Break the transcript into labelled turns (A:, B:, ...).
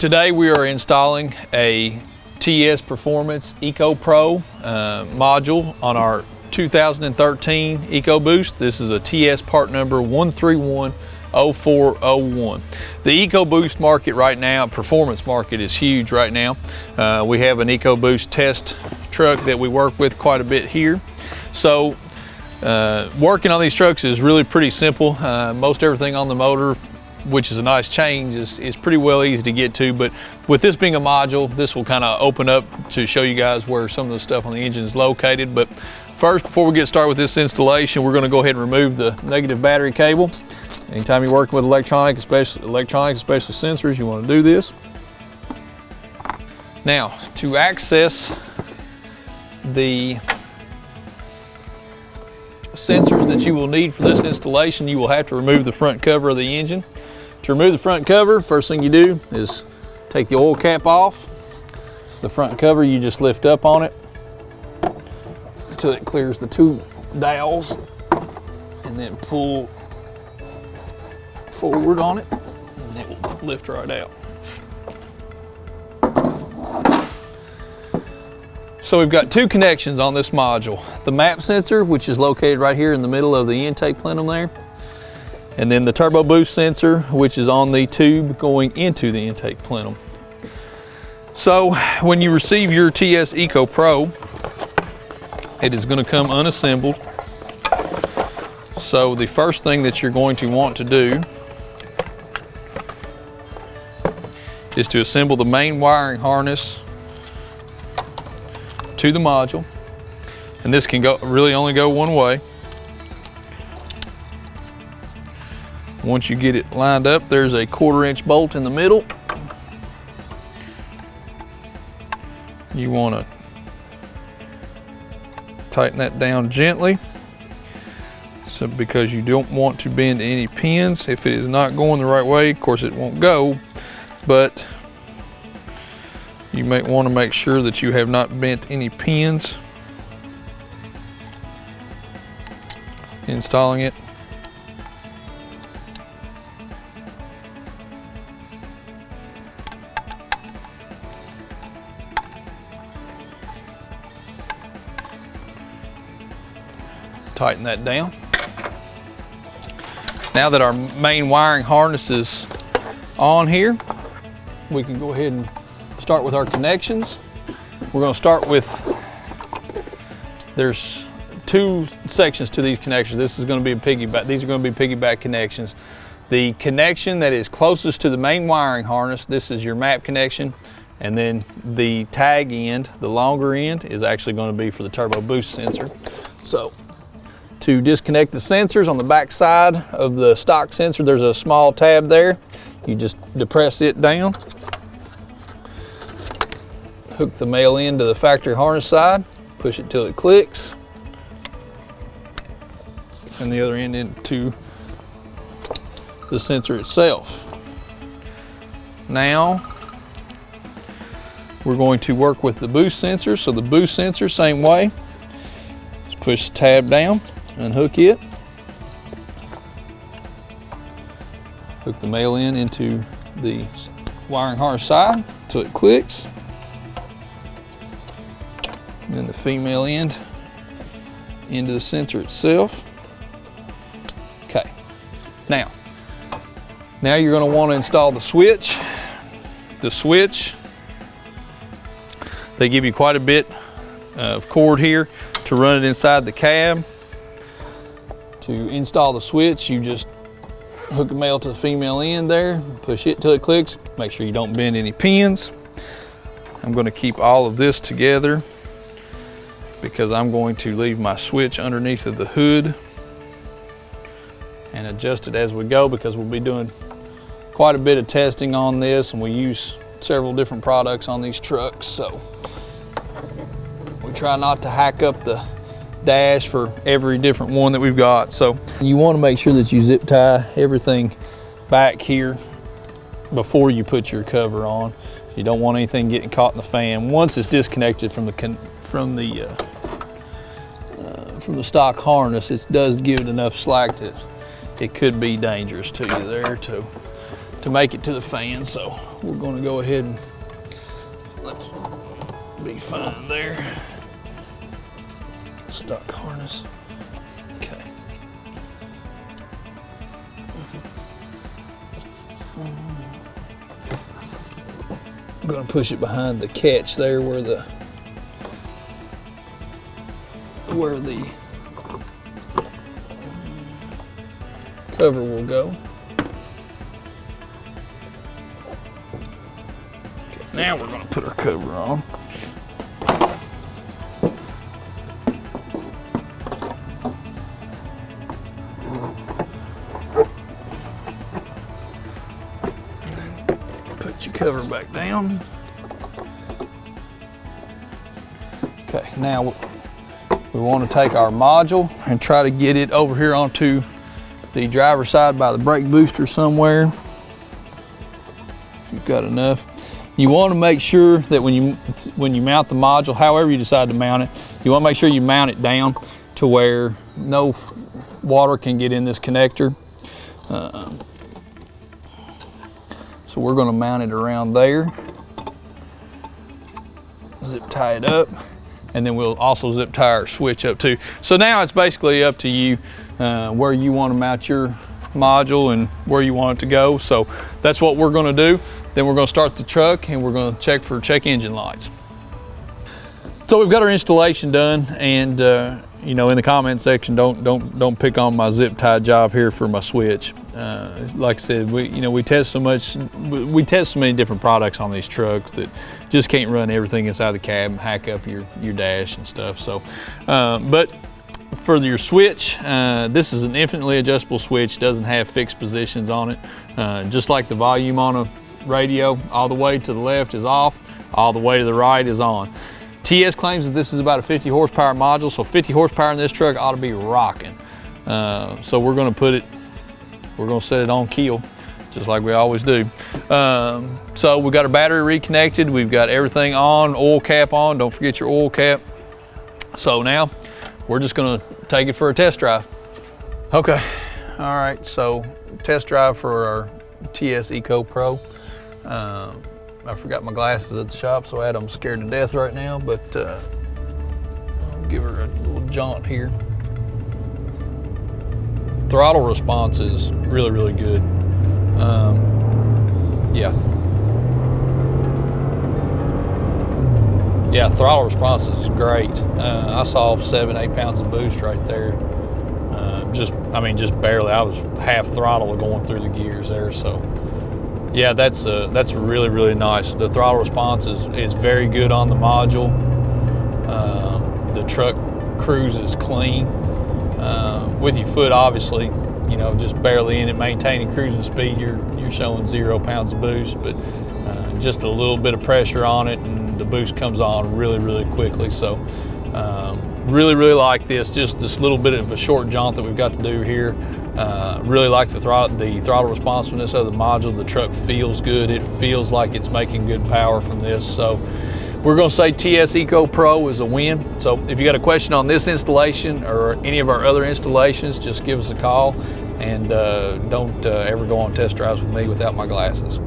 A: Today we are installing a TS Performance EcoPro module on our 2013 EcoBoost. This is a TS part number 1310401. The EcoBoost market right now, performance market, is huge right now. We have an EcoBoost test truck that we work with quite a bit here. So working on these trucks is really pretty simple. Most everything on the motor, which is a nice change, is pretty well easy to get to, but with this being a module, this will kind of open up to show you guys where some of the stuff on the engine is located. But first, before we get started with this installation, we're going to go ahead and remove the negative battery cable. Anytime you're working with electronics, especially sensors, you want to do this. Now, to access the sensors that you will need for this installation, you will have to remove the front cover of the engine. To remove the front cover, first thing you do is take the oil cap off. The front cover, you just lift up on it until it clears the two dowels, and then pull forward on it, and it will lift right out. So we've got two connections on this module. The map sensor, which is located right here in the middle of the intake plenum there. And then the turbo boost sensor, which is on the tube going into the intake plenum. So when you receive your TS EcoPro, it is going to come unassembled. So the first thing that you're going to want to do is to assemble the main wiring harness to the module, and this can really only go one way. Once you get it lined up, there's a 1/4 inch bolt in the middle. You want to tighten that down gently, so because you don't want to bend any pins. If it is not going the right way, of course it won't go, but you might want to make sure that you have not bent any pins installing it. Tighten that down. Now that our main wiring harness is on here, we can go ahead and start with our connections. We're going to start with, there's two sections to these connections. This is going to be a piggyback. These are going to be piggyback connections. The connection that is closest to the main wiring harness, this is your map connection, and then the tag end, the longer end, is actually going to be for the turbo boost sensor. So to disconnect the sensors, on the back side of the stock sensor, there's a small tab there. You just depress it down. Hook the male end to the factory harness side, push it till it clicks, and the other end into the sensor itself. Now we're going to work with the boost sensor. So the boost sensor, same way. Just push the tab down, unhook it, hook the male end into the wiring harness side till it clicks. And then the female end into the sensor itself. Okay, now you're going to want to install the switch. The switch, they give you quite a bit of cord here to run it inside the cab. To install the switch, you just hook the male to the female end there, push it till it clicks. Make sure you don't bend any pins. I'm going to keep all of this together because I'm going to leave my switch underneath of the hood and adjust it as we go, because we'll be doing quite a bit of testing on this, and we use several different products on these trucks, so we try not to hack up the dash for every different one that we've got. So you want to make sure that you zip tie everything back here before you put your cover on. You don't want anything getting caught in the fan. Once it's disconnected from the stock harness, it does give it enough slack that it could be dangerous to you there. to make it to the fan. So we're going to go ahead and let's be fine there. Stock harness. Okay. I'm going to push it behind the catch there where the cover will go. Okay, now we're going to put our cover on. Put your cover back down. Okay, now we want to take our module and try to get it over here onto the driver's side by the brake booster somewhere. You've got enough. You want to make sure that when you mount the module, however you decide to mount it, you want to make sure you mount it down to where no water can get in this connector. So we're going to mount it around there. Zip tie it up. And then we'll also zip tie our switch up too. So now it's basically up to you where you want to mount your module and where you want it to go. So that's what we're going to do. Then we're going to start the truck and we're going to check for check engine lights. So we've got our installation done, and you know, in the comment section, don't pick on my zip tie job here for my switch. Like I said, we test so many different products on these trucks that just can't run everything inside the cab and hack up your dash and stuff. So, but for your switch, this is an infinitely adjustable switch. Doesn't have fixed positions on it. Just like the volume on a radio, all the way to the left is off, all the way to the right is on. TS claims that this is about a 50 horsepower module, so 50 horsepower in this truck ought to be rocking. So we're going to set it on keel, just like we always do. So we've got our battery reconnected, we've got everything on, oil cap on, don't forget your oil cap. So now we're just going to take it for a test drive. Okay, all right, so test drive for our TS EcoPro. I forgot my glasses at the shop, so I'm scared to death right now, but I'll give her a little jaunt here. Throttle response is really, really good. Yeah, throttle response is great. I saw 7-8 pounds of boost right there. Just barely. I was half throttle going through the gears there, so. Yeah, that's really, really nice. The throttle response is very good on the module. The truck cruises clean. With your foot, obviously, you know, just barely in it, maintaining cruising speed, you're showing 0 pounds of boost, but just a little bit of pressure on it and the boost comes on really, really quickly. So really, really like this. Just this little bit of a short jaunt that we've got to do here. Really like the throttle responsiveness of the module. The truck feels good. It feels like it's making good power from this. So we're going to say TS EcoPro is a win. So if you got a question on this installation or any of our other installations, just give us a call, and don't ever go on test drives with me without my glasses.